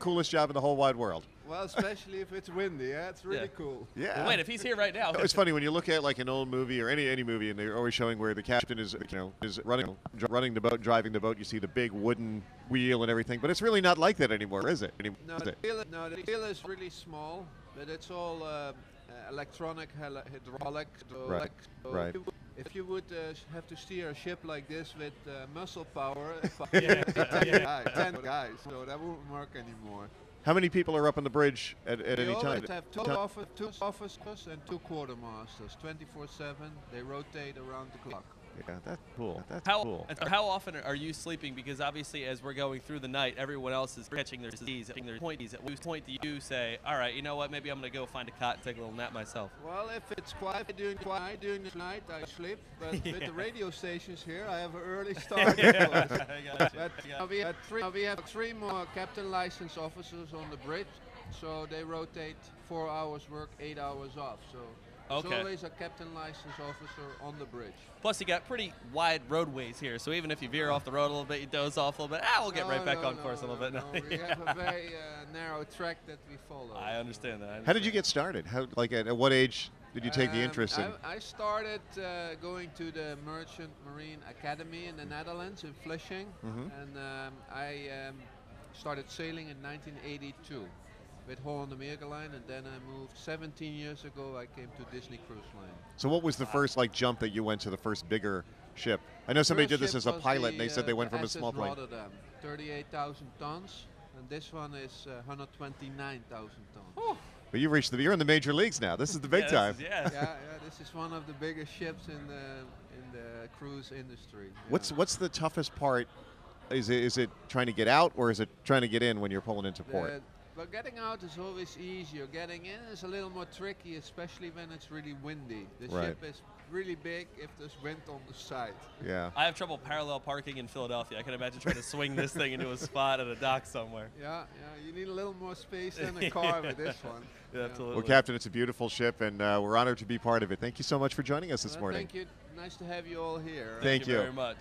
coolest job in the whole wide world. Well, especially if it's windy, yeah, it's really cool. Yeah. Well, wait, if he's here right now. It's funny when you look at like an old movie or any movie, and they're always showing where the captain is, is running the boat, driving the boat. You see the big wooden wheel and everything, but it's really not like that anymore, is it? No, the wheel is really small, but it's all electronic, hydraulic. Right. Right. If you would have to steer a ship like this with muscle power, 10 guys, so that won't work anymore. How many people are up on the bridge at any time? We have two officers and 2 quartermasters, 24/7. They rotate around the clock. Yeah, that's cool. How often are you sleeping? Because obviously, as we're going through the night, everyone else is catching their disease, at their pointies. At what point do you say, all right, you know what, maybe I'm going to go find a cot and take a little nap myself? Well, if it's quiet during the night, I sleep. But with the radio stations here, I have an early start. We have 3 more captain license officers on the bridge, so they rotate 4 hours work, 8 hours off. So there's always a captain license officer on the bridge. Plus, you got pretty wide roadways here, so even if you veer off the road a little bit, you doze off a little bit, we'll get right back on course a little bit. We have a very narrow track that we follow. I understand that. How did you get started? At what age did you take the interest in? I started going to the Merchant Marine Academy in the Netherlands in Flushing, and I started sailing in 1982. With Holland America Line, and then I moved 17 years ago. I came to Disney Cruise Line. So what was the first jump that you went to the first bigger ship? I know somebody did this as a pilot, and they said they went from a small plane. Rotterdam, 38,000 tons, and this one is 129,000 tons. But you're in the major leagues now. This is the big time. This is one of the biggest ships in the cruise industry. What's the toughest part? Is it trying to get out, or is it trying to get in when you're pulling into port? But getting out is always easier. Getting in is a little more tricky, especially when it's really windy. The ship is really big if there's wind on the side. Yeah. I have trouble parallel parking in Philadelphia. I can imagine trying to swing this thing into a spot at a dock somewhere. Yeah, you need a little more space than a car with this one. Yeah, absolutely. Well, Captain, it's a beautiful ship, and we're honored to be part of it. Thank you so much for joining us this morning. Thank you. Nice to have you all here. Thank you very much.